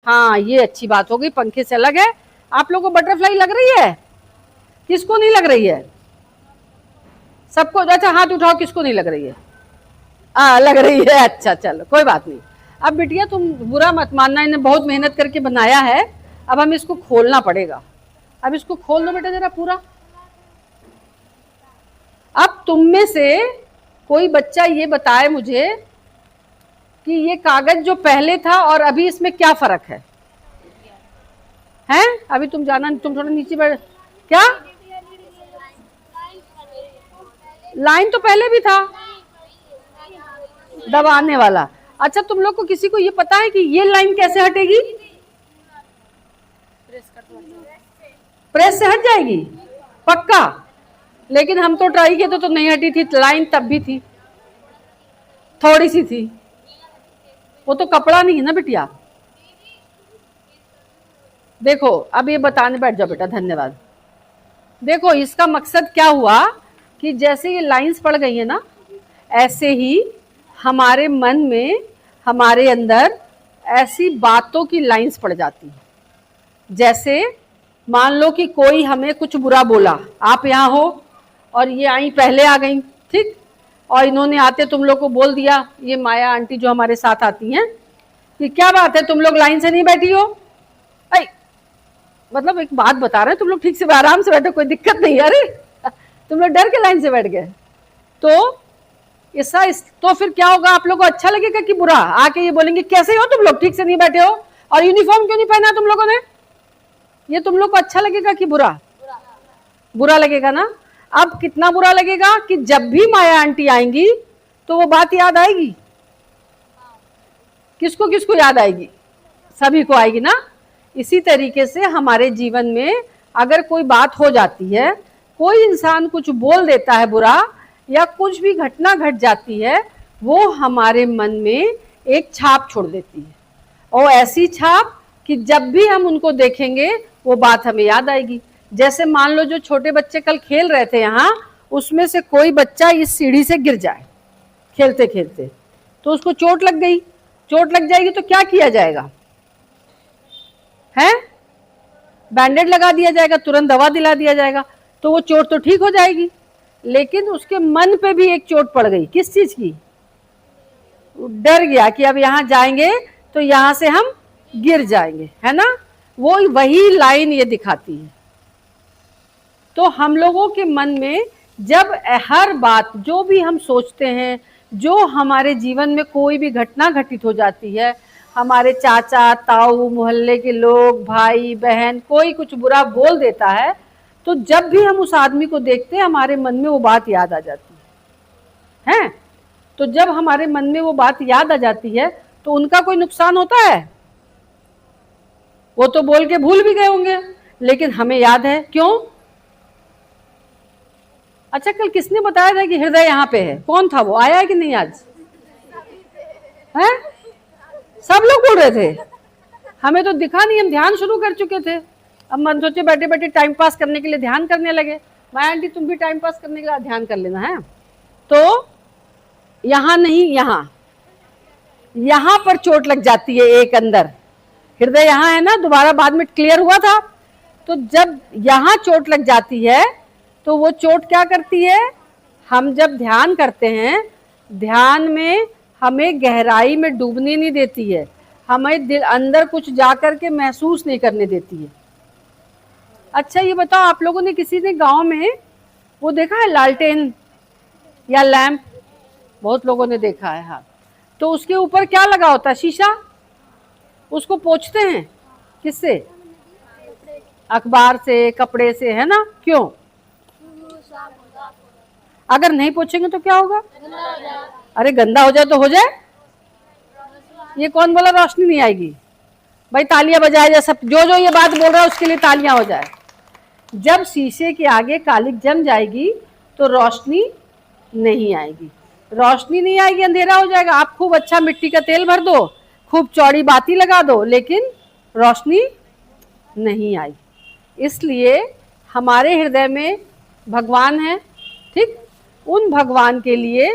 हाँ ये अच्छी बात हो गई, पंखे से अलग है। आप लोगों को बटरफ्लाई लग रही है? किसको नहीं लग रही है? सबको? अच्छा हाथ उठाओ, किसको नहीं लग रही है? लग रही है, अच्छा चलो कोई बात नहीं। अब बिटिया तुम बुरा मत मानना, इन्हें बहुत मेहनत करके बनाया है, अब हमें इसको खोलना पड़ेगा। अब इसको खोल दो बेटा जरा पूरा। अब तुम में से कोई बच्चा ये बताए मुझे कि ये कागज जो पहले था और अभी इसमें क्या फर्क है? हैं? अभी तुम जाना, तुम थोड़ा नीचे बैठ। क्या लाइन तो पहले भी था दबाने वाला। अच्छा तुम लोग को किसी को ये पता है कि ये लाइन कैसे हटेगी? प्रेस से हट जाएगी पक्का? लेकिन हम तो ट्राई किए तो नहीं हटी थी लाइन, तब भी थी, थोड़ी सी थी। वो तो कपड़ा नहीं है ना बिटिया। देखो अब ये बताने बैठ जाओ बेटा, धन्यवाद। देखो इसका मकसद क्या हुआ कि जैसे ये लाइंस पड़ गई है ना, ऐसे ही हमारे मन में, हमारे अंदर ऐसी बातों की लाइंस पड़ जाती है। जैसे मान लो कि कोई हमें कुछ बुरा बोला, आप यहाँ हो और ये आई पहले आ गई, ठीक, और इन्होंने आते तुम लोग को बोल दिया, ये माया आंटी जो हमारे साथ आती हैं, कि क्या बात है तुम लोग लाइन से नहीं बैठी हो? अरे मतलब एक बात बता रहे हैं, तुम लोग ठीक से आराम से बैठो, कोई दिक्कत नहीं। अरे तुम लोग डर के लाइन से बैठ गए तो तो फिर क्या होगा? आप लोग को अच्छा लगेगा कि बुरा? आके ये बोलेंगे कैसे हो तुम लोग, ठीक से नहीं बैठे हो और यूनिफॉर्म क्यों नहीं पहना तुम लोगों ने? ये तुम लोग को अच्छा लगेगा कि बुरा? बुरा लगेगा ना। अब कितना बुरा लगेगा कि जब भी माया आंटी आएंगी तो वो बात याद आएगी। किसको किसको याद आएगी? सभी को आएगी ना। इसी तरीके से हमारे जीवन में अगर कोई बात हो जाती है, कोई इंसान कुछ बोल देता है बुरा, या कुछ भी घटना घट जाती है, वो हमारे मन में एक छाप छोड़ देती है, और ऐसी छाप कि जब भी हम उनको देखेंगे वो बात हमें याद आएगी। जैसे मान लो जो छोटे बच्चे कल खेल रहे थे यहाँ, उसमें से कोई बच्चा इस सीढ़ी से गिर जाए खेलते खेलते, तो उसको चोट लग गई, चोट लग जाएगी तो क्या किया जाएगा? है बैंडेड लगा दिया जाएगा, तुरंत दवा दिला दिया जाएगा, तो वो चोट तो ठीक हो जाएगी। लेकिन उसके मन पे भी एक चोट पड़ गई, किस चीज की? डर गया कि अब यहाँ जाएंगे तो यहाँ से हम गिर जाएंगे, है ना। वो वही लाइन ये दिखाती है। तो हम लोगों के मन में जब हर बात, जो भी हम सोचते हैं, जो हमारे जीवन में कोई भी घटना घटित हो जाती है, हमारे चाचा ताऊ मोहल्ले के लोग, भाई बहन, कोई कुछ बुरा बोल देता है, तो जब भी हम उस आदमी को देखते हैं हमारे मन में वो बात याद आ जाती है। तो जब हमारे मन में वो बात याद आ जाती है तो उनका कोई नुकसान होता है? वो तो बोल के भूल भी गए होंगे, लेकिन हमें याद है, क्यों? अच्छा कल किसने बताया था कि हृदय यहाँ पे है? कौन था वो? आया है कि नहीं आज? है सब लोग बोल रहे थे, हमें तो दिखा नहीं, हम ध्यान शुरू कर चुके थे। अब मन सोचे बैठे बैठे टाइम पास करने के लिए ध्यान करने लगे। माया आंटी तुम भी टाइम पास करने के लिए ध्यान कर लेना है। तो यहाँ नहीं, यहाँ पर चोट लग जाती है एक अंदर, हृदय यहाँ है ना, दोबारा बाद में क्लियर हुआ था। तो जब यहाँ चोट लग जाती है तो वो चोट क्या करती है? हम जब ध्यान करते हैं, ध्यान में हमें गहराई में डूबने नहीं देती है, हमें दिल अंदर कुछ जाकर के महसूस नहीं करने देती है। अच्छा ये बताओ, आप लोगों ने किसी ने गांव में वो देखा है लालटेन या लैंप? बहुत लोगों ने देखा है, हाँ। तो उसके ऊपर क्या लगा होता है? शीशा। उसको पोंछते हैं किससे? अखबार से, कपड़े से, है ना। क्यों? अगर नहीं पोंछेंगे तो क्या होगा? अरे गंदा हो जाए तो हो जाए, ये कौन बोला रोशनी नहीं आएगी? भाई तालियां बजाया जाए, सब जो ये बात बोल रहा है उसके लिए तालियां हो जाए। जब शीशे के आगे कालिक जम जाएगी तो रोशनी नहीं आएगी, रोशनी नहीं आएगी, अंधेरा हो जाएगा। आप खूब अच्छा मिट्टी का तेल भर दो, खूब चौड़ी बाती लगा दो, लेकिन रोशनी नहीं आई। इसलिए हमारे हृदय में भगवान है, ठीक। उन भगवान के लिए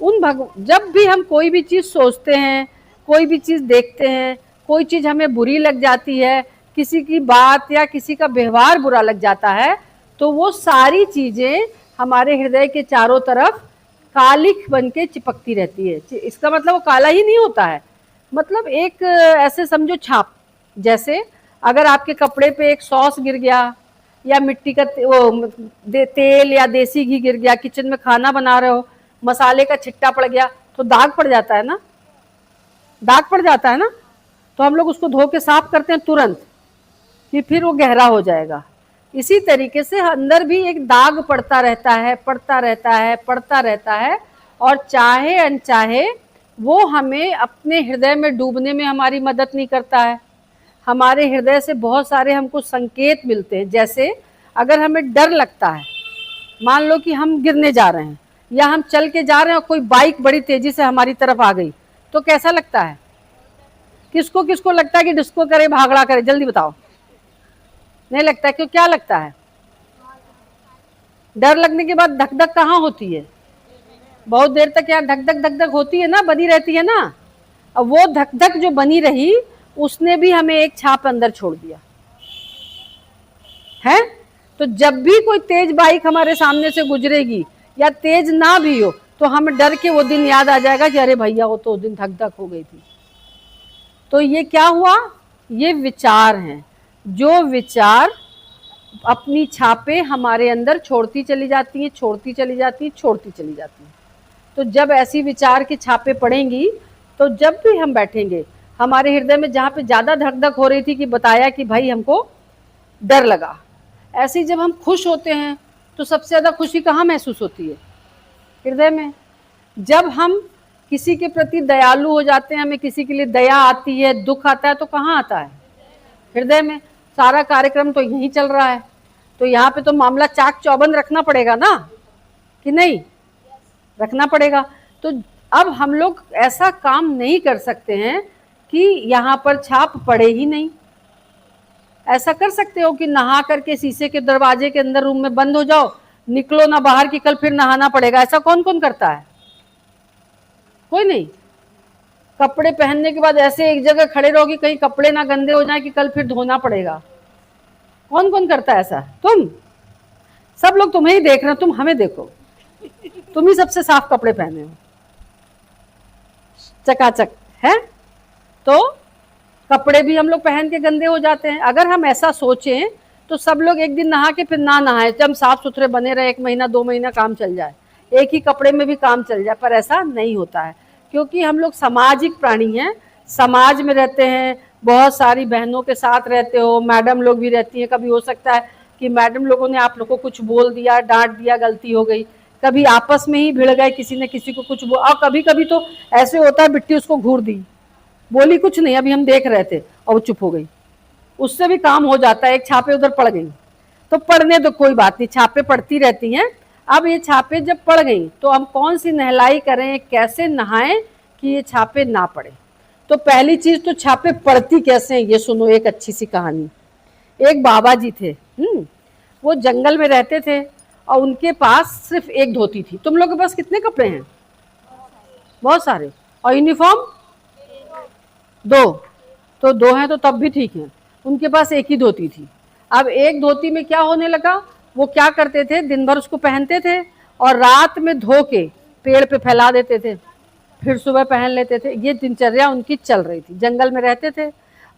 जब भी हम कोई भी चीज़ सोचते हैं, कोई भी चीज़ देखते हैं, कोई चीज़ हमें बुरी लग जाती है, किसी की बात या किसी का व्यवहार बुरा लग जाता है, तो वो सारी चीज़ें हमारे हृदय के चारों तरफ कालिख बन के चिपकती रहती है। इसका मतलब वो काला ही नहीं होता है, मतलब एक ऐसे समझो छाप, जैसे अगर आपके कपड़े पे एक सॉस गिर गया या मिट्टी का तेल या देसी घी गिर गया, किचन में खाना बना रहे हो, मसाले का छिट्टा पड़ गया, तो दाग पड़ जाता है ना, दाग पड़ जाता है ना। तो हम लोग उसको धो के साफ करते हैं तुरंत कि फिर वो गहरा हो जाएगा। इसी तरीके से अंदर भी एक दाग पड़ता रहता है, पड़ता रहता है, पड़ता रहता है, और चाहे अनचाहे वो हमें अपने हृदय में डूबने में हमारी मदद नहीं करता है। हमारे हृदय से बहुत सारे हमको संकेत मिलते हैं। जैसे अगर हमें डर लगता है, मान लो कि हम गिरने जा रहे हैं या हम चल के जा रहे हैं और कोई बाइक बड़ी तेजी से हमारी तरफ आ गई, तो कैसा लगता है? किसको किसको लगता है कि डिस्को करे, भागड़ा करे? जल्दी बताओ। नहीं लगता है। क्यों? क्या लगता है? डर लगने के बाद धक धक कहाँ होती है? बहुत देर तक यहाँ धक धक धक धक होती है ना, बनी रहती है ना। अब वो धक धक जो बनी रही, उसने भी हमें एक छाप अंदर छोड़ दिया है। तो जब भी कोई तेज बाइक हमारे सामने से गुजरेगी या तेज ना भी हो, तो हमें डर के वो दिन याद आ जाएगा कि अरे भैया वो तो उस दिन धक धक हो गई थी। तो ये क्या हुआ? ये विचार हैं, जो विचार अपनी छापे हमारे अंदर छोड़ती चली जाती हैं, छोड़ती चली जाती हैं, छोड़ती चली जाती हैं। तो जब ऐसी विचार की छापे पड़ेंगी, तो जब भी हम बैठेंगे, हमारे हृदय में जहाँ पे ज़्यादा धक धक हो रही थी कि बताया कि भाई हमको डर लगा, ऐसे ही जब हम खुश होते हैं तो सबसे ज़्यादा खुशी कहाँ महसूस होती है? हृदय में। जब हम किसी के प्रति दयालु हो जाते हैं, हमें किसी के लिए दया आती है, दुख आता है, तो कहाँ आता है? हृदय में। सारा कार्यक्रम तो यहीं चल रहा है, तो यहाँ पे तो मामला चाक चौबंद रखना पड़ेगा ना, कि नहीं? रखना पड़ेगा। तो अब हम लोग ऐसा काम नहीं कर सकते हैं कि यहाँ पर छाप पड़े ही नहीं। ऐसा कर सकते हो कि नहा करके शीशे के दरवाजे के अंदर रूम में बंद हो जाओ, निकलो ना बाहर कि कल फिर नहाना पड़ेगा? ऐसा कौन कौन करता है? कोई नहीं। कपड़े पहनने के बाद ऐसे एक जगह खड़े रहो कि कहीं कपड़े ना गंदे हो जाए कि कल फिर धोना पड़ेगा। कौन कौन करता है ऐसा? तुम सब लोग तुम्हें ही देख रहे हो, तुम हमें देखो, तुम ही सबसे साफ कपड़े पहने हो, चकाचक है। तो कपड़े भी हम लोग पहन के गंदे हो जाते हैं। अगर हम ऐसा सोचें तो सब लोग एक दिन नहा के फिर ना नहाए, जब हम साफ सुथरे बने रहे, 1 महीना 2 महीना काम चल जाए, एक ही कपड़े में भी काम चल जाए, पर ऐसा नहीं होता है, क्योंकि हम लोग सामाजिक प्राणी हैं, समाज में रहते हैं, बहुत सारी बहनों के साथ रहते हो, मैडम लोग भी रहती हैं। कभी हो सकता है कि मैडम लोगों ने आप लोग को कुछ बोल दिया, डांट दिया, गलती हो गई, कभी आपस में ही भिड़ गए, किसी ने किसी को कुछ और कभी कभी तो ऐसे होता है बिट्टी उसको घूर दी, बोली कुछ नहीं, अभी हम देख रहे थे और वो चुप हो गई, उससे भी काम हो जाता है। एक छापे उधर पड़ गई तो पढ़ने तो कोई बात नहीं, छापे पड़ती रहती हैं। अब ये छापे जब पड़ गई तो हम कौन सी नहलाई करें, कैसे नहाएं कि ये छापे ना पड़े? तो पहली चीज तो छापे पड़ती कैसे हैं ये सुनो, एक अच्छी सी कहानी। एक बाबा जी थे, वो जंगल में रहते थे और उनके पास सिर्फ एक धोती थी। तुम लोग के पास कितने कपड़े हैं? बहुत सारे। और यूनिफॉर्म? 2। तो 2 हैं तो तब भी ठीक है। उनके पास एक ही धोती थी। अब एक धोती में क्या होने लगा, वो क्या करते थे, दिन भर उसको पहनते थे और रात में धो के पेड़ पे फैला देते थे, फिर सुबह पहन लेते थे। ये दिनचर्या उनकी चल रही थी। जंगल में रहते थे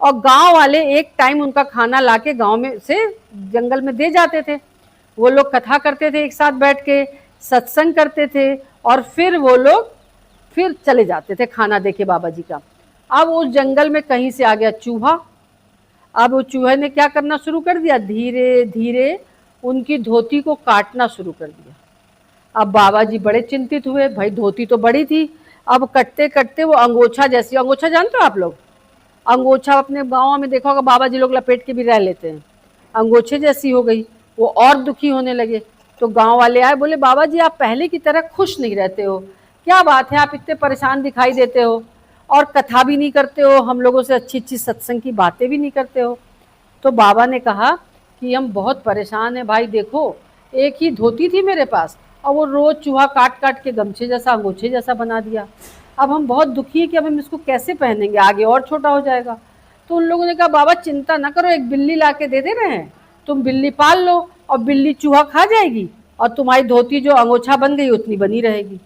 और गांव वाले एक टाइम उनका खाना लाके गांव में से जंगल में दे जाते थे। वो लोग कथा करते थे, एक साथ बैठ के सत्संग करते थे और फिर वो लोग फिर चले जाते थे खाना देके बाबा जी का। अब उस जंगल में कहीं से आ गया चूहा। अब वो चूहे ने क्या करना शुरू कर दिया, धीरे धीरे उनकी धोती को काटना शुरू कर दिया। अब बाबा जी बड़े चिंतित हुए, भाई धोती तो बड़ी थी, अब कटते कटते वो अंगोछा जैसी, अंगोछा जानते हो आप लोग? अंगोछा अपने गाँव में देखा होगा, बाबा जी लोग लपेट के भी रह लेते हैं, अंगोछे जैसी हो गई। वो और दुखी होने लगे। तो गाँव वाले आए, बोले बाबा जी आप पहले की तरह खुश नहीं रहते हो, क्या बात है, आप इतने परेशान दिखाई देते हो और कथा भी नहीं करते हो, हम लोगों से अच्छी अच्छी सत्संग की बातें भी नहीं करते हो। तो बाबा ने कहा कि हम बहुत परेशान हैं भाई, देखो एक ही धोती थी मेरे पास और वो रोज़ चूहा काट काट के गमछे जैसा, अंगोछे जैसा बना दिया। अब हम बहुत दुखी हैं कि अब हम इसको कैसे पहनेंगे, आगे और छोटा हो जाएगा। तो उन लोगों ने कहा बाबा चिंता ना करो, एक बिल्ली ला के दे रहे हैं, तुम बिल्ली पाल लो और बिल्ली चूहा खा जाएगी और तुम्हारी धोती जो अंगोछा बन गई उतनी बनी रहेगी।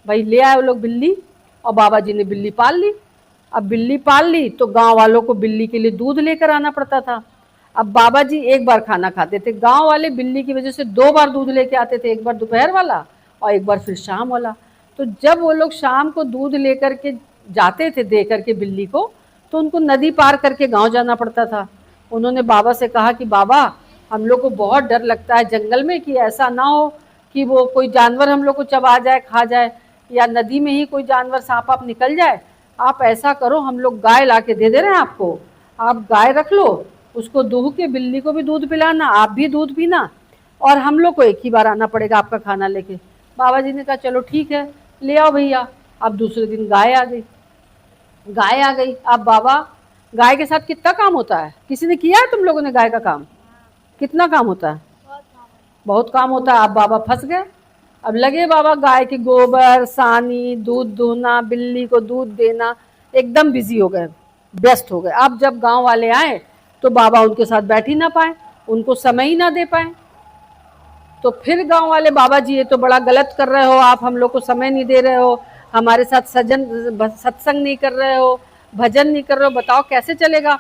भाई ले आए वो लोग बिल्ली और बाबा जी ने बिल्ली पाल ली। अब बिल्ली पाल ली तो गांव वालों को बिल्ली के लिए दूध लेकर आना पड़ता था। अब बाबा जी एक बार खाना खाते थे, गांव वाले बिल्ली की वजह से 2 बार दूध लेके आते थे, एक बार दोपहर वाला और एक बार फिर शाम वाला। तो जब वो लोग शाम को दूध लेकर के जाते थे दे करके बिल्ली को, तो उनको नदी पार करके गांव जाना पड़ता था। उन्होंने बाबा से कहा कि बाबा हम लोग को बहुत डर लगता है जंगल में, कि ऐसा ना हो कि वो कोई जानवर हम लोग को चबा जाए, खा जाए, या नदी में ही कोई जानवर सांप आप निकल जाए। आप ऐसा करो, हम लोग गाय ला के दे रहे हैं आपको, आप गाय रख लो, उसको दूह के बिल्ली को भी दूध पिलाना, आप भी दूध पीना, और हम लोग को एक ही बार आना पड़ेगा आपका खाना लेके। बाबा जी ने कहा चलो ठीक है, ले आओ भैया। अब दूसरे दिन गाय आ गई। गाय आ गई। अब बाबा गाय के साथ कितना काम होता है, किसी ने किया है तुम लोगों ने गाय का काम? कितना काम होता है? बहुत काम होता है। अब बाबा फंस गए। अब लगे बाबा गाय के गोबर, सानी, दूध दूहना, बिल्ली को दूध देना, एकदम बिजी हो गए, व्यस्त हो गए। अब जब गांव वाले आए तो बाबा उनके साथ बैठ ही ना पाए, उनको समय ही ना दे पाए। तो फिर गांव वाले, बाबा जी ये तो बड़ा गलत कर रहे हो आप, हम लोग को समय नहीं दे रहे हो, हमारे साथ सत्संग नहीं कर रहे हो, भजन नहीं कर रहे हो, बताओ कैसे चलेगा।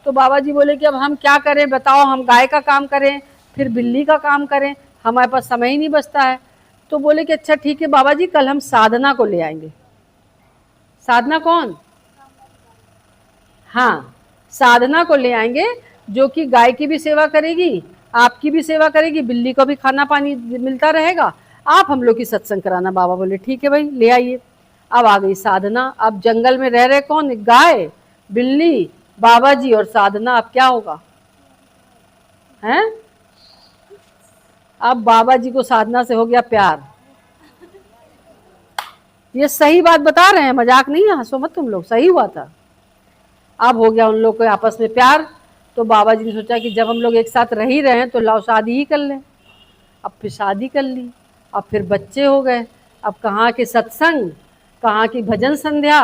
तो बाबा जी बोले कि अब हम क्या करें बताओ, हम गाय का काम करें फिर बिल्ली का काम करें, हमारे पास समय ही नहीं बचता है। तो बोले कि अच्छा ठीक है बाबा जी, कल हम साधना को ले आएंगे। साधना कौन? हाँ, साधना को ले आएंगे, जो कि गाय की भी सेवा करेगी, आपकी भी सेवा करेगी, बिल्ली को भी खाना पानी मिलता रहेगा, आप हम लोग की सत्संग कराना। बाबा बोले ठीक है भाई ले आइए। अब आ गई साधना। अब जंगल में रह रहे कौन? गाय, बिल्ली, बाबा जी और साधना। अब क्या होगा हैं? अब बाबा जी को साधना से हो गया प्यार। ये सही बात बता रहे हैं, मजाक नहीं है, हंसो मत तुम लोग, सही हुआ था। अब हो गया उन लोग को आपस में प्यार। तो बाबा जी ने सोचा कि जब हम लोग एक साथ रह ही रहे हैं तो लाओ शादी ही कर लें। अब फिर शादी कर ली, अब फिर बच्चे हो गए। अब कहाँ के सत्संग, कहाँ की भजन संध्या,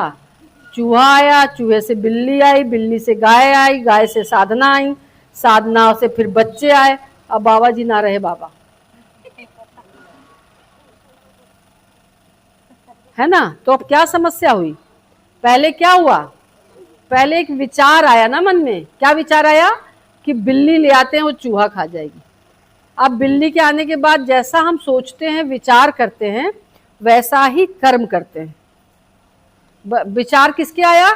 चूहा आया, चूहे से बिल्ली आई, बिल्ली से गाय आई, गाय से साधना आई, साधना से फिर बच्चे आए। अब बाबा जी ना रहे बाबा, है ना। तो अब क्या समस्या हुई? पहले क्या हुआ? पहले एक विचार आया ना मन में। क्या विचार आया? कि बिल्ली ले आते हैं वो चूहा खा जाएगी। अब बिल्ली के आने के बाद जैसा हम सोचते हैं, विचार करते हैं, वैसा ही कर्म करते हैं। विचार किसके आया?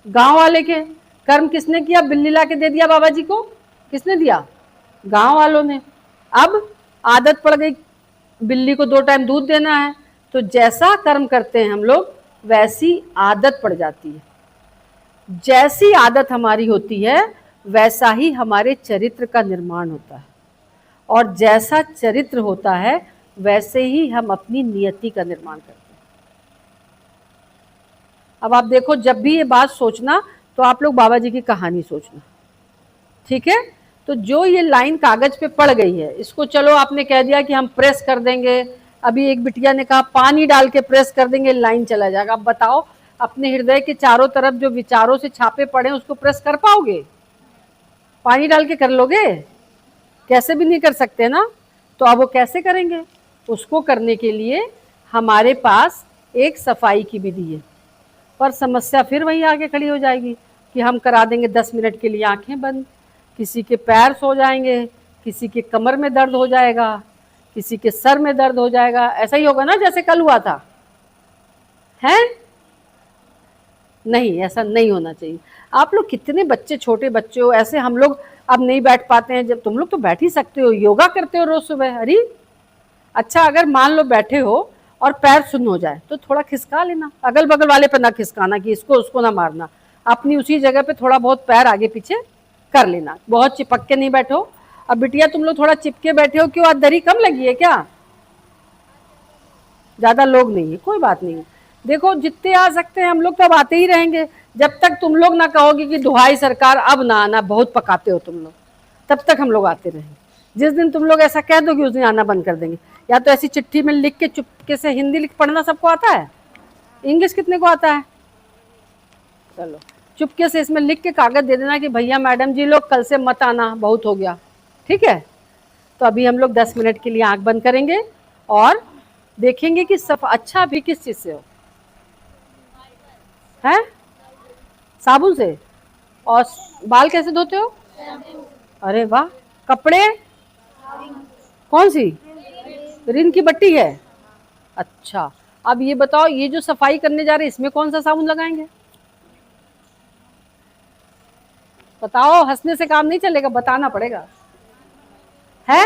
गांव वाले के। कर्म किसने किया? बिल्ली ला के दे दिया बाबा जी को। किसने दिया? गांव वालों ने। अब आदत पड़ गई, बिल्ली को 2 टाइम दूध देना है, तो जैसा कर्म करते हैं हम लोग वैसी आदत पड़ जाती है। जैसी आदत हमारी होती है वैसा ही हमारे चरित्र का निर्माण होता है, और जैसा चरित्र होता है वैसे ही हम अपनी नियति का निर्माण करते हैं। अब आप देखो, जब भी ये बात सोचना तो आप लोग बाबा जी की कहानी सोचना, ठीक है। तो जो ये लाइन कागज पे पड़ गई है, इसको चलो आपने कह दिया कि हम प्रेस कर देंगे। अभी एक बिटिया ने कहा पानी डाल के प्रेस कर देंगे, लाइन चला जाएगा। अब बताओ, अपने हृदय के चारों तरफ जो विचारों से छापे पड़े हैं उसको प्रेस कर पाओगे? पानी डाल के कर लोगे? कैसे भी नहीं कर सकते ना। तो अब वो कैसे करेंगे? उसको करने के लिए हमारे पास एक सफाई की विधि है, पर समस्या फिर वही आगे खड़ी हो जाएगी कि हम करा देंगे 10 मिनट के लिए आंखें बंद, किसी के पैर सो जाएंगे, किसी के कमर में दर्द हो जाएगा, किसी के सर में दर्द हो जाएगा। ऐसा ही होगा ना जैसे कल हुआ था, है? नहीं, ऐसा नहीं होना चाहिए। आप लोग कितने बच्चे, छोटे बच्चे हो, ऐसे हम लोग अब नहीं बैठ पाते हैं। जब तुम लोग तो बैठ ही सकते हो, योगा करते हो रोज सुबह। अरे अच्छा, अगर मान लो बैठे हो और पैर सुन्न हो जाए तो थोड़ा खिसका लेना, अगल बगल वाले पे ना खिसकाना कि इसको उसको ना मारना, अपनी उसी जगह पे थोड़ा बहुत पैर आगे पीछे कर लेना, बहुत चिपक के नहीं बैठो। अब बिटिया तुम लोग थोड़ा चिपके बैठे हो, क्यों? आज दरी कम लगी है क्या? ज्यादा लोग नहीं है, कोई बात नहीं। देखो जितने आ सकते हैं हम लोग तो अब आते ही रहेंगे, जब तक तुम लोग ना कहोगे कि दुहाई सरकार अब ना आना, बहुत पकाते हो तुम लोग, तब तक हम लोग आते रहेंगे। जिस दिन तुम लोग ऐसा कह दोगे उस दिन आना बंद कर देंगे। या तो ऐसी चिट्ठी में लिख के चुपके से, हिंदी लिख पढ़ना सबको आता है? इंग्लिश कितने को आता है? चलो चुपके से इसमें लिख के कागज दे देना कि भैया मैडम जी लोग कल से मत आना, बहुत हो गया, ठीक है। तो अभी हम लोग 10 मिनट के लिए आंख बंद करेंगे और देखेंगे कि अच्छा भी किस चीज से हो, है साबुन से। और बाल कैसे धोते हो? अरे वाह। कपड़े कौन सी? रिन की बट्टी है। अच्छा, अब ये बताओ, ये जो सफाई करने जा रहे हैं इसमें कौन सा साबुन लगाएंगे? बताओ, हंसने से काम नहीं चलेगा, बताना पड़ेगा, है?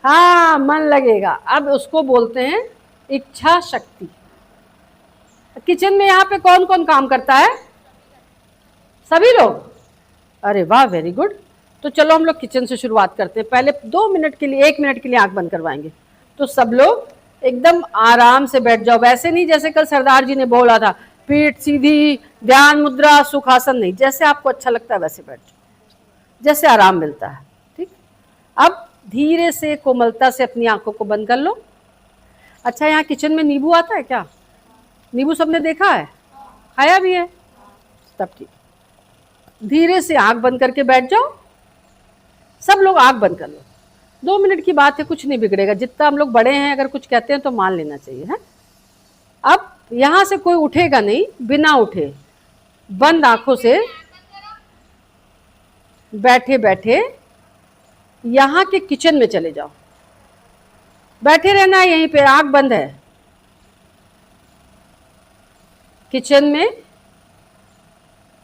हाँ, मन लगेगा। अब उसको बोलते हैं इच्छा शक्ति। किचन में यहाँ पे कौन कौन काम करता है? सभी लोग। अरे वाह, वेरी गुड। तो चलो हम लोग किचन से शुरुआत करते हैं। पहले 2 मिनट के लिए, 1 मिनट के लिए आंख बंद करवाएंगे। तो सब लोग एकदम आराम से बैठ जाओ, वैसे नहीं जैसे कल सरदार जी ने बोला था पीठ सीधी, ध्यान मुद्रा, सुखासन नहीं, जैसे आपको अच्छा लगता है वैसे बैठ जाओ, जैसे आराम मिलता है, ठीक। अब धीरे से कोमलता से अपनी आंखों को बंद कर लो। अच्छा, यहाँ किचन में नींबू आता है क्या? नींबू सबने देखा है, खाया भी है, तब ठीक। धीरे से आंख बंद करके बैठ जाओ। सब लोग आंख बंद कर लो। 2 मिनट की बात है, कुछ नहीं बिगड़ेगा। जितना हम लोग बड़े हैं, अगर कुछ कहते हैं तो मान लेना चाहिए, है। अब यहां से कोई उठेगा नहीं, बिना उठे बंद आंखों से बैठे बैठे यहां के किचन में चले जाओ। बैठे रहना है यहीं पे, आंख बंद है। किचन में,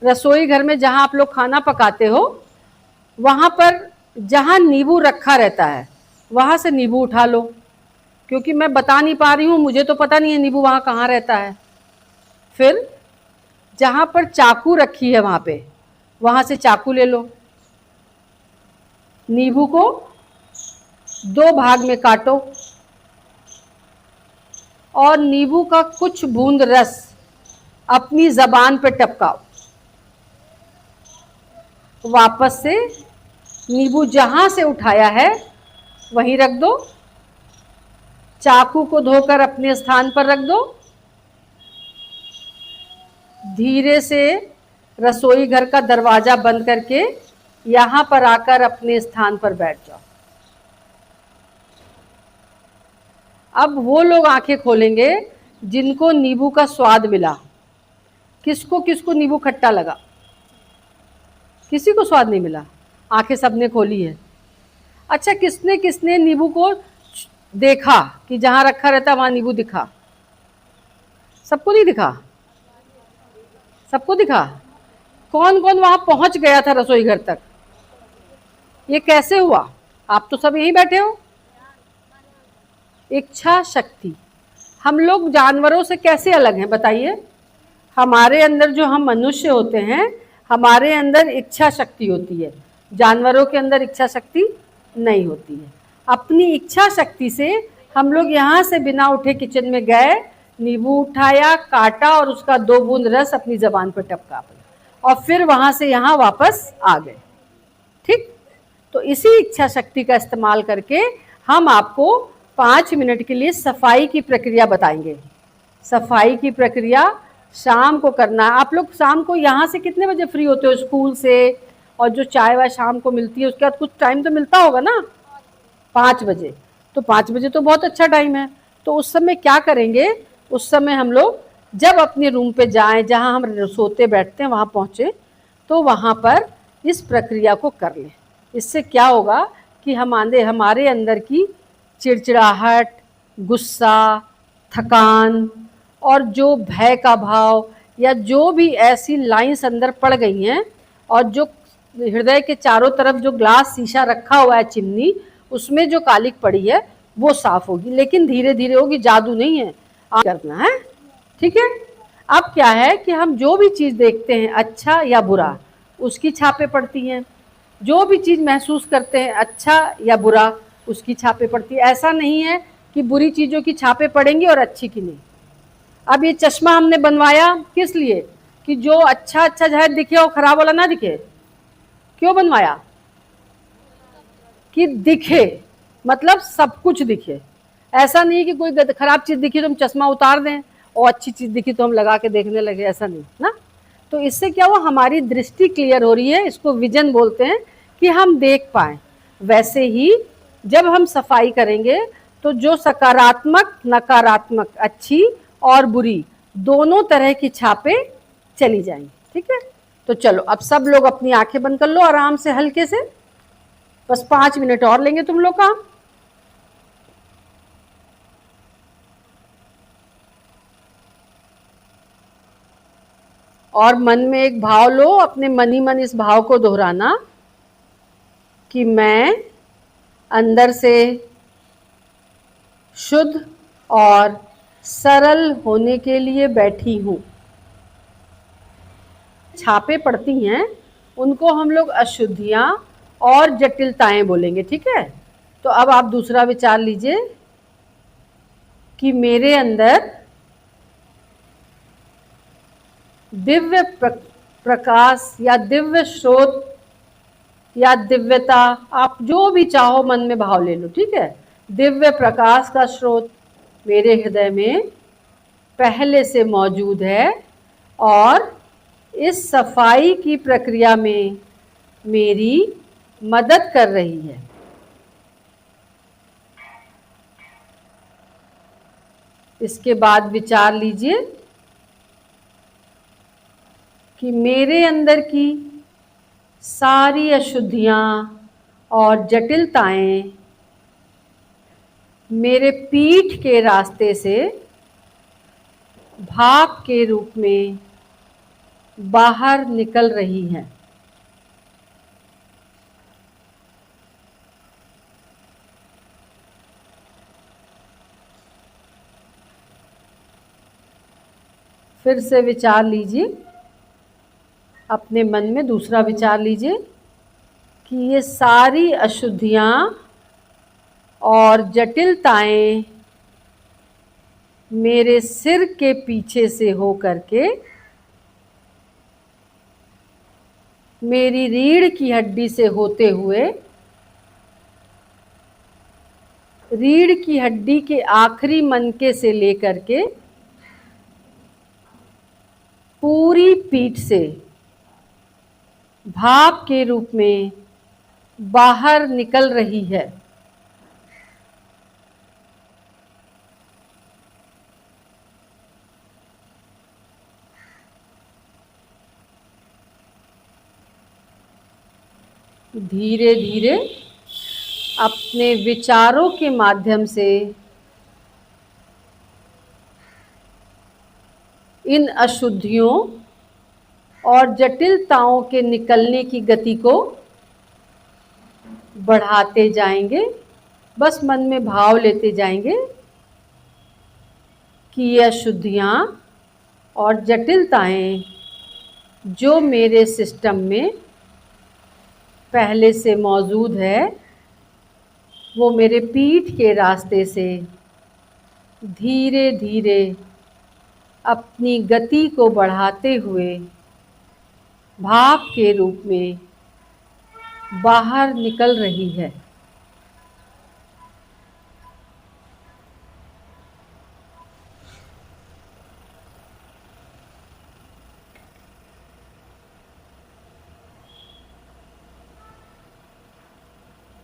रसोई घर में जहां आप लोग खाना पकाते हो, वहां पर जहां नींबू रखा रहता है वहां से नींबू उठा लो, क्योंकि मैं बता नहीं पा रही हूं, मुझे तो पता नहीं है नींबू वहां कहाँ रहता है। फिर जहां पर चाकू रखी है वहां पे, वहां से चाकू ले लो। नींबू को 2 भाग में काटो और नींबू का कुछ बूंद रस अपनी जबान पे टपकाओ। वापस से नींबू जहां से उठाया है वहीं रख दो। चाकू को धोकर अपने स्थान पर रख दो। धीरे से रसोई घर का दरवाजा बंद करके यहां पर आकर अपने स्थान पर बैठ जाओ। अब वो लोग आंखें खोलेंगे जिनको नींबू का स्वाद मिला। किसको किसको नींबू खट्टा लगा? किसी को स्वाद नहीं मिला, आंखें सबने खोली है। अच्छा, किसने किसने नींबू को देखा कि जहां रखा रहता वहां नींबू दिखा? सबको नहीं दिखा? सबको दिखा। कौन कौन वहां पहुंच गया था रसोई घर तक? ये कैसे हुआ? आप तो सब यहीं बैठे हो। इच्छा शक्ति। हम लोग जानवरों से कैसे अलग हैं बताइए? हमारे अंदर, जो हम मनुष्य होते हैं, हमारे अंदर इच्छा शक्ति होती है, जानवरों के अंदर इच्छा शक्ति नहीं होती है। अपनी इच्छा शक्ति से हम लोग यहाँ से बिना उठे किचन में गए, नींबू उठाया, काटा और उसका 2 बूंद रस अपनी जबान पर टपका और फिर वहां से यहाँ वापस आ गए, ठीक। तो इसी इच्छा शक्ति का इस्तेमाल करके हम आपको 5 मिनट के लिए सफाई की प्रक्रिया बताएंगे। सफाई की प्रक्रिया शाम को करना है। आप लोग शाम को यहाँ से कितने बजे फ्री होते हो स्कूल से? और जो चाय वाय शाम को मिलती है उसके बाद कुछ टाइम तो मिलता होगा ना, 5 बजे। तो 5 बजे तो बहुत अच्छा टाइम है। तो उस समय क्या करेंगे? उस समय हम लोग जब अपने रूम पे जाएं, जहां हम सोते बैठते हैं वहां पहुंचे, तो वहां पर इस प्रक्रिया को कर लें। इससे क्या होगा कि हमारे अंदर की चिड़चिड़ाहट, गुस्सा, थकान और जो भय का भाव या जो भी ऐसी लाइंस अंदर पड़ गई हैं, और जो हृदय के चारों तरफ जो ग्लास शीशा रखा हुआ है चिमनी, उसमें जो कालिक पड़ी है वो साफ होगी, लेकिन धीरे धीरे होगी, जादू नहीं है, करना है, ठीक है। अब क्या है कि हम जो भी चीज़ देखते हैं अच्छा या बुरा, उसकी छापें पड़ती हैं। जो भी चीज़ महसूस करते हैं अच्छा या बुरा, उसकी छापें पड़ती है। ऐसा नहीं है कि बुरी चीज़ों की छापें पड़ेंगी और अच्छी की नहीं। अब ये चश्मा हमने बनवाया किस लिए? कि जो अच्छा अच्छा शायद दिखे और खराब वाला ना दिखे। क्यों बनवाया? कि दिखे, मतलब सब कुछ दिखे। ऐसा नहीं कि कोई खराब चीज़ दिखी तो हम चश्मा उतार दें और अच्छी चीज़ दिखी तो हम लगा के देखने लगे, ऐसा नहीं ना। तो इससे क्या हुआ, हमारी दृष्टि क्लियर हो रही है, इसको विजन बोलते हैं, कि हम देख पाएं। वैसे ही जब हम सफाई करेंगे तो जो सकारात्मक, नकारात्मक, अच्छी और बुरी दोनों तरह की छापें चली जाएंगी। ठीक है, तो चलो अब सब लोग अपनी आंखें बंद कर लो आराम से, हल्के से। बस 5 मिनट और लेंगे तुम लोग का। और मन में एक भाव लो, अपने मन ही मन इस भाव को दोहराना कि मैं अंदर से शुद्ध और सरल होने के लिए बैठी हूं। छापे पड़ती हैं उनको हम लोग अशुद्धियां और जटिलताएं बोलेंगे। ठीक है, तो अब आप दूसरा विचार लीजिए कि मेरे अंदर दिव्य प्रकाश या दिव्य स्रोत या दिव्यता, आप जो भी चाहो मन में भाव ले लो। ठीक है, दिव्य प्रकाश का स्रोत मेरे हृदय में पहले से मौजूद है और इस सफाई की प्रक्रिया में मेरी मदद कर रही है। इसके बाद विचार लीजिए कि मेरे अंदर की सारी अशुद्धियां और जटिलताएं मेरे पीठ के रास्ते से भाप के रूप में बाहर निकल रही हैं। फिर से विचार लीजिए, अपने मन में दूसरा विचार लीजिए कि ये सारी अशुद्धियां और जटिलताएं मेरे सिर के पीछे से हो करके मेरी रीढ़ की हड्डी से होते हुए रीढ़ की हड्डी के आखिरी मनके से लेकर के पूरी पीठ से भाप के रूप में बाहर निकल रही है। धीरे धीरे अपने विचारों के माध्यम से इन अशुद्धियों और जटिलताओं के निकलने की गति को बढ़ाते जाएंगे। बस मन में भाव लेते जाएंगे कि ये अशुद्धियां और जटिलताएं जो मेरे सिस्टम में पहले से मौजूद है वो मेरे पीठ के रास्ते से धीरे धीरे अपनी गति को बढ़ाते हुए भाप के रूप में बाहर निकल रही है।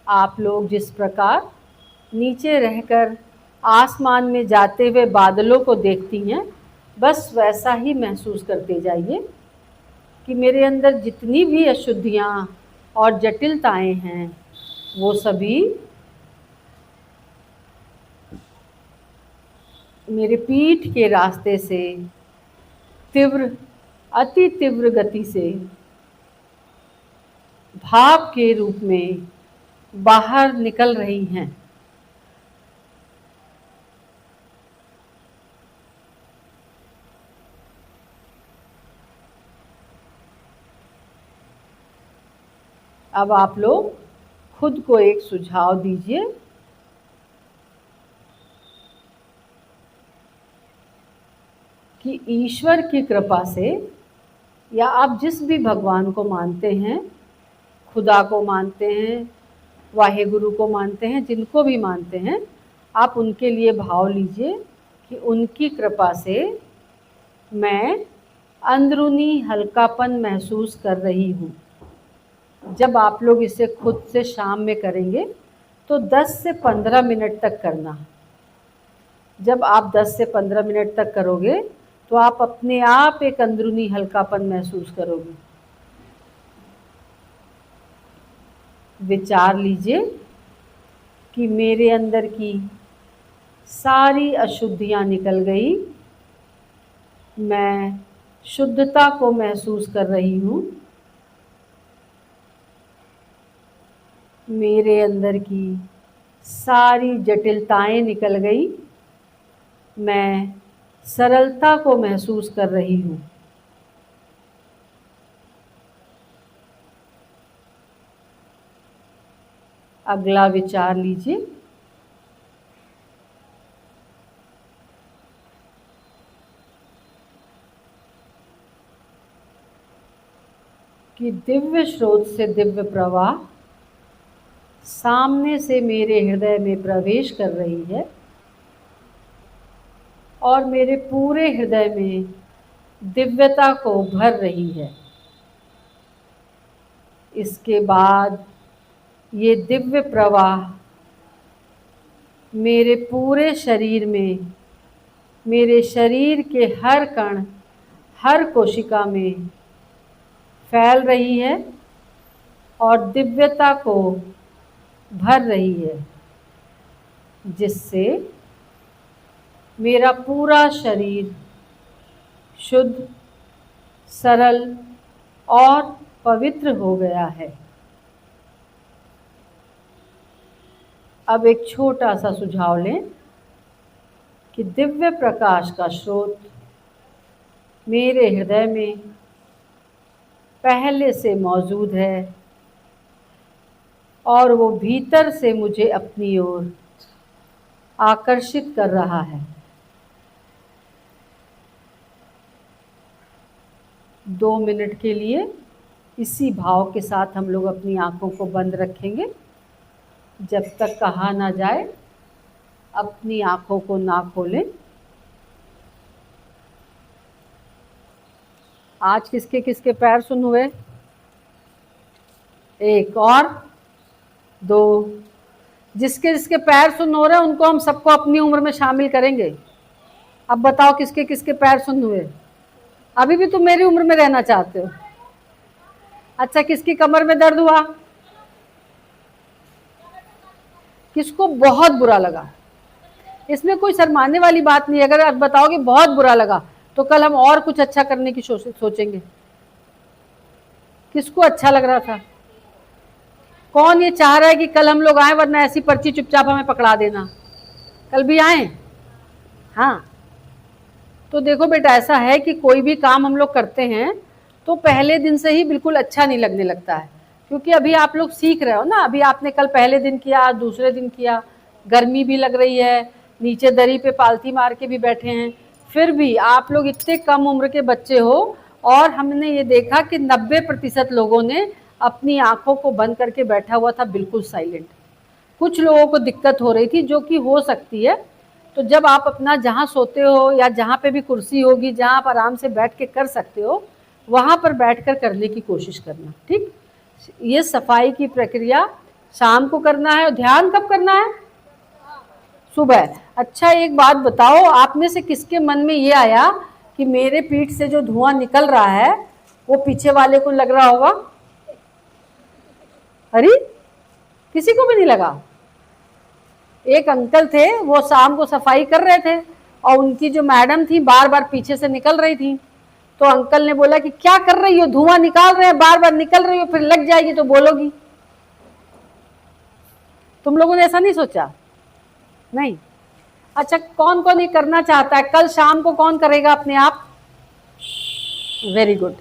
आप लोग जिस प्रकार नीचे रहकर आसमान में जाते हुए बादलों को देखती हैं, बस वैसा ही महसूस करते जाइए कि मेरे अंदर जितनी भी अशुद्धियां और जटिलताएं हैं वो सभी मेरे पीठ के रास्ते से तीव्र, अति तीव्र गति से भाप के रूप में बाहर निकल रही हैं। अब आप लोग खुद को एक सुझाव दीजिए कि ईश्वर की कृपा से, या आप जिस भी भगवान को मानते हैं, खुदा को मानते हैं, वाहेगुरु को मानते हैं, जिनको भी मानते हैं, आप उनके लिए भाव लीजिए कि उनकी कृपा से मैं अंदरूनी हल्कापन महसूस कर रही हूँ। जब आप लोग इसे खुद से शाम में करेंगे तो 10 से 15 मिनट तक करना। जब आप 10 से 15 मिनट तक करोगे तो आप अपने आप एक अंदरूनी हल्कापन महसूस करोगे। विचार लीजिए कि मेरे अंदर की सारी अशुद्धियाँ निकल गई, मैं शुद्धता को महसूस कर रही हूँ। मेरे अंदर की सारी जटिलताएं निकल गई, मैं सरलता को महसूस कर रही हूँ। अगला विचार लीजिए, कि दिव्य स्रोत से दिव्य प्रवाह सामने से मेरे हृदय में प्रवेश कर रही है और मेरे पूरे हृदय में दिव्यता को भर रही है। इसके बाद ये दिव्य प्रवाह मेरे पूरे शरीर में, मेरे शरीर के हर कण, हर कोशिका में फैल रही है और दिव्यता को भर रही है, जिससे मेरा पूरा शरीर शुद्ध, सरल और पवित्र हो गया है। अब एक छोटा सा सुझाव लें कि दिव्य प्रकाश का स्रोत मेरे हृदय में पहले से मौजूद है और वो भीतर से मुझे अपनी ओर आकर्षित कर रहा है। 2 मिनट के लिए इसी भाव के साथ हम लोग अपनी आंखों को बंद रखेंगे। जब तक कहा ना जाए अपनी आंखों को ना खोलें। आज किसके किसके पैर सुन्न हुए? 1 और 2। जिसके जिसके पैर सुन्न हो रहे हैं उनको हम सबको अपनी उम्र में शामिल करेंगे। अब बताओ किसके किसके पैर सुन्न हुए? अभी भी तुम मेरी उम्र में रहना चाहते हो? अच्छा, किसकी कमर में दर्द हुआ? किसको बहुत बुरा लगा? इसमें कोई शर्माने वाली बात नहीं है। अगर आप बताओगे बहुत बुरा लगा तो कल हम और कुछ अच्छा करने की सोचेंगे। किसको अच्छा लग रहा था? कौन ये चाह रहा है कि कल हम लोग आए, वरना ऐसी पर्ची चुपचाप हमें पकड़ा देना? कल भी आए? हाँ, तो देखो बेटा, ऐसा है कि कोई भी काम हम लोग करते हैं तो पहले दिन से ही बिल्कुल अच्छा नहीं लगने लगता है, क्योंकि अभी आप लोग सीख रहे हो ना। अभी आपने कल पहले दिन किया, आज दूसरे दिन किया, गर्मी भी लग रही है, नीचे दरी पे पालथी मार के भी बैठे हैं, फिर भी आप लोग इतने कम उम्र के बच्चे हो। और हमने ये देखा कि 90% लोगों ने अपनी आंखों को बंद करके बैठा हुआ था, बिल्कुल साइलेंट। कुछ लोगों को दिक्कत हो रही थी, जो कि हो सकती है। तो जब आप अपना जहाँ सोते हो या जहाँ पे भी कुर्सी होगी, जहाँ आप आराम से बैठ के कर सकते हो, वहाँ पर बैठकर करने की कोशिश करना। ठीक, ये सफाई की प्रक्रिया शाम को करना है। और ध्यान कब करना है? सुबह। अच्छा, एक बात बताओ, आप में से किसके मन में ये आया कि मेरे पीठ से जो धुआं निकल रहा है वो पीछे वाले को लग रहा होगा? अरे, किसी को भी नहीं लगा। एक अंकल थे, वो शाम को सफाई कर रहे थे और उनकी जो मैडम थी बार बार पीछे से निकल रही थी। तो अंकल ने बोला कि क्या कर रही हो, धुआं निकाल रहे हैं, बार बार निकल रही हो, फिर लग जाएगी तो बोलोगी। तुम लोगों ने ऐसा नहीं सोचा? नहीं। अच्छा, कौन कौन ये करना चाहता है? कल शाम को कौन करेगा अपने आप? Very good.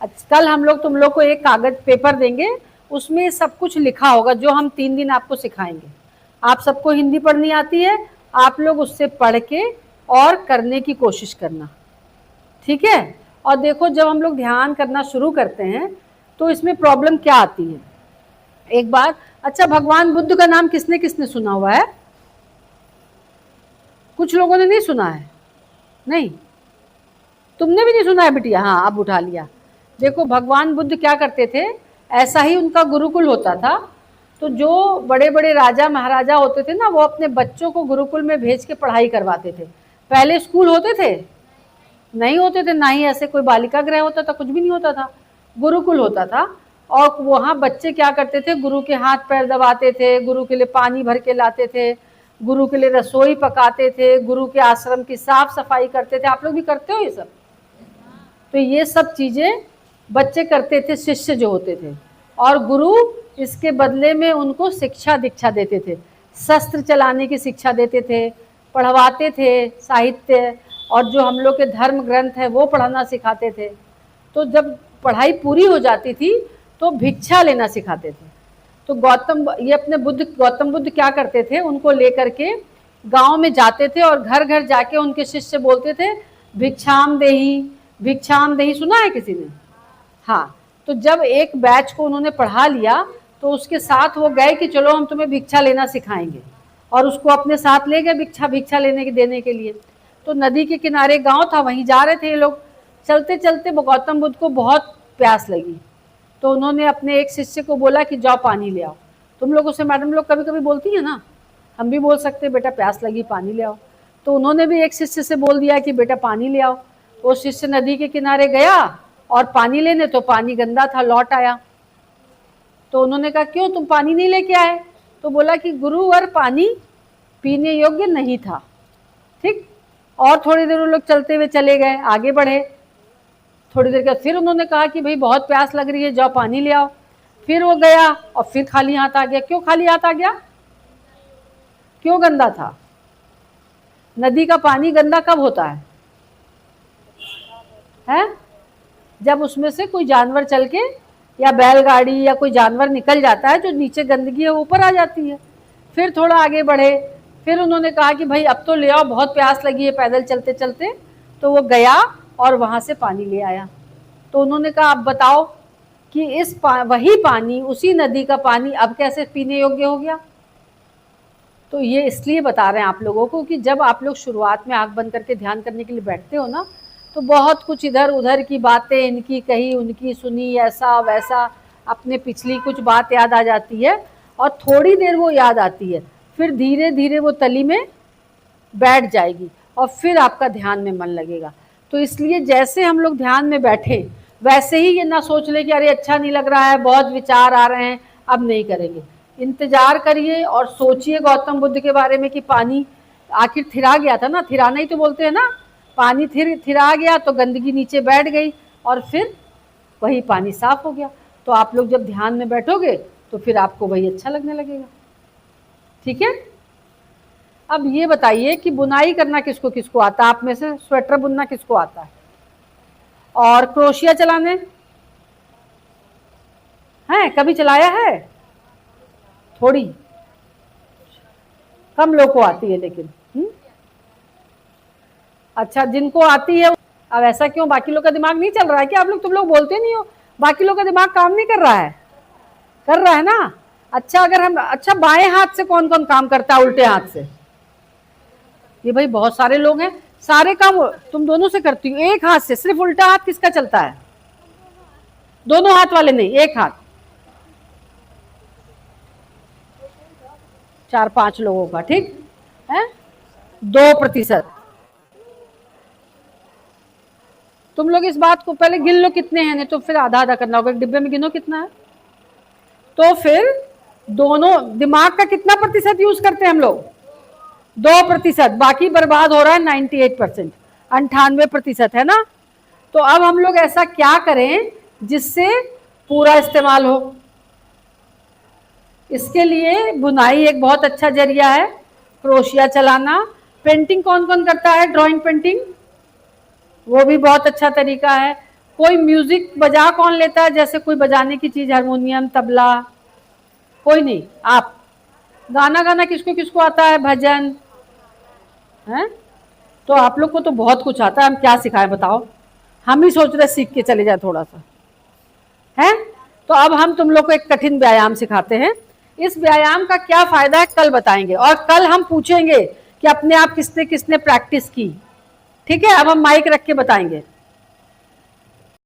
अच्छा, कल हम लोग तुम लोग को एक कागज पेपर देंगे, उसमें सब कुछ लिखा होगा जो हम 3 दिन आपको सिखाएंगे। आप सबको हिंदी पढ़नी आती है, आप लोग उससे पढ़ के और करने की कोशिश करना, ठीक है? और देखो, जब हम लोग ध्यान करना शुरू करते हैं तो इसमें प्रॉब्लम क्या आती है, एक बार। अच्छा, भगवान बुद्ध का नाम किसने किसने सुना हुआ है? कुछ लोगों ने नहीं सुना है? नहीं। तुमने भी नहीं सुना है बिटिया? हाँ, अब उठा लिया। देखो भगवान बुद्ध क्या करते थे, ऐसा ही उनका गुरुकुल होता था। तो जो बड़े बड़े राजा महाराजा होते थे ना, वो अपने बच्चों को गुरुकुल में भेज के पढ़ाई करवाते थे। पहले स्कूल होते थे? नहीं होते थे, ना ही ऐसे कोई बालिका गृह होता था, कुछ भी नहीं होता था, गुरुकुल होता था। और वहाँ बच्चे क्या करते थे, गुरु के हाथ पैर दबाते थे, गुरु के लिए पानी भर के लाते थे, गुरु के लिए रसोई पकाते थे, गुरु के आश्रम की साफ सफाई करते थे। आप लोग भी करते हो ये सब? तो ये सब चीज़ें बच्चे करते थे, शिष्य जो होते थे। और गुरु इसके बदले में उनको शिक्षा दीक्षा देते थे, शस्त्र चलाने की शिक्षा देते थे, पढ़वाते थे साहित्य, और जो हम लोग के धर्म ग्रंथ है वो पढ़ाना सिखाते थे। तो जब पढ़ाई पूरी हो जाती थी तो भिक्षा लेना सिखाते थे। तो गौतम बुद्ध क्या करते थे, उनको लेकर के गांव में जाते थे और घर घर जाके उनके शिष्य बोलते थे भिक्षाम देही, भिक्षाम देही। सुना है किसी ने? हाँ। तो जब एक बैच को उन्होंने पढ़ा लिया तो उसके साथ वो गए कि चलो हम तुम्हें भिक्षा लेना सिखाएंगे, और उसको अपने साथ ले गए भिक्षा लेने के देने के लिए। तो नदी के किनारे गांव था, वहीं जा रहे थे ये लोग। चलते चलते गौतम बुद्ध को बहुत प्यास लगी, तो उन्होंने अपने एक शिष्य को बोला कि जाओ पानी ले आओ। तुम लोगों से मैडम लोग कभी कभी बोलती हैं ना, हम भी बोल सकते बेटा प्यास लगी पानी ले आओ। तो उन्होंने भी एक शिष्य से बोल दिया कि बेटा पानी ले आओ। वो शिष्य नदी के किनारे गया और पानी लेने, तो पानी गंदा था, लौट आया। तो उन्होंने कहा क्यों तुम पानी नहीं लेके आए? तो बोला कि गुरुवर पानी पीने योग्य नहीं था। ठीक। और थोड़ी देर वो लोग चलते हुए चले गए, आगे बढ़े। थोड़ी देर के बाद फिर उन्होंने कहा कि भाई बहुत प्यास लग रही है, जाओ पानी ले आओ। फिर वो गया और फिर खाली हाथ आ गया। क्यों खाली हाथ आ गया? क्यों? गंदा था। नदी का पानी गंदा कब होता है? जब उसमें से कोई जानवर चल के, या बैलगाड़ी या कोई जानवर निकल जाता है, जो नीचे गंदगी है ऊपर आ जाती है। फिर थोड़ा आगे बढ़े, फिर उन्होंने कहा कि भाई अब तो ले आओ, बहुत प्यास लगी है पैदल चलते चलते। तो वो गया और वहाँ से पानी ले आया। तो उन्होंने कहा अब बताओ कि वही पानी, उसी नदी का पानी अब कैसे पीने योग्य हो गया? तो ये इसलिए बता रहे हैं आप लोगों को कि जब आप लोग शुरुआत में आंख बंद करके ध्यान करने के लिए बैठते हो ना, तो बहुत कुछ इधर उधर की बातें, इनकी कही उनकी सुनी, ऐसा वैसा, अपने पिछली कुछ बात याद आ जाती है। और थोड़ी देर वो याद आती है, फिर धीरे धीरे वो तली में बैठ जाएगी और फिर आपका ध्यान में मन लगेगा। तो इसलिए जैसे हम लोग ध्यान में बैठे, वैसे ही ये ना सोच ले कि अरे अच्छा नहीं लग रहा है, बहुत विचार आ रहे हैं, अब नहीं करेंगे। इंतजार करिए और सोचिए गौतम बुद्ध के बारे में कि पानी आखिर थिरा गया था ना, थिराना ही तो बोलते हैं ना। पानी थिरा गया तो गंदगी नीचे बैठ गई और फिर वही पानी साफ हो गया। तो आप लोग जब ध्यान में बैठोगे तो फिर आपको वही अच्छा लगने लगेगा। ठीक है। अब ये बताइए कि बुनाई करना किसको किसको आता है? आप में से स्वेटर बुनना किसको आता है? और क्रोशिया चलाने हैं? कभी चलाया है? थोड़ी कम लोग को आती है लेकिन। अच्छा, जिनको आती है। अब ऐसा क्यों? बाकी लोग का दिमाग नहीं चल रहा है क्या? आप लोग, तुम लोग बोलते नहीं हो, बाकी लोग का दिमाग काम नहीं कर रहा है? कर रहा है ना। अच्छा, अगर हम, अच्छा बाएं हाथ से कौन कौन काम करता है उल्टे हाथ से? ये भाई बहुत सारे लोग हैं, सारे काम तुम दोनों से करती हो। एक हाथ से, सिर्फ उल्टा हाथ किसका चलता है? दोनों हाथ वाले नहीं, एक हाथ। 4-5 लोगों का, ठीक है। 2%। तुम लोग इस बात को पहले गिन लो कितने हैं, नहीं तो फिर आधा आधा करना होगा। एक डिब्बे में गिनो कितना है। तो फिर दोनों दिमाग का कितना प्रतिशत यूज करते हैं हम लोग? 2%। बाकी बर्बाद हो रहा है 98%, 98% है ना। तो अब हम लोग ऐसा क्या करें जिससे पूरा इस्तेमाल हो? इसके लिए बुनाई एक बहुत अच्छा जरिया है, क्रोशिया चलाना। पेंटिंग कौन कौन करता है? ड्राइंग पेंटिंग, वो भी बहुत अच्छा तरीका है। कोई म्यूजिक बजा कौन लेता है? जैसे कोई बजाने की चीज, हारमोनियम, तबला? कोई नहीं। आप गाना गाना किसको किसको आता है? भजन है। तो आप लोग को तो बहुत कुछ आता है, हम क्या सिखाएं बताओ? हम ही सोच रहे सीख के चले जाए थोड़ा सा, है। तो अब हम तुम लोग को एक कठिन व्यायाम सिखाते हैं। इस व्यायाम का क्या फायदा है कल बताएंगे, और कल हम पूछेंगे कि अपने आप किसने किसने प्रैक्टिस की। ठीक है। अब हम माइक रख के बताएंगे।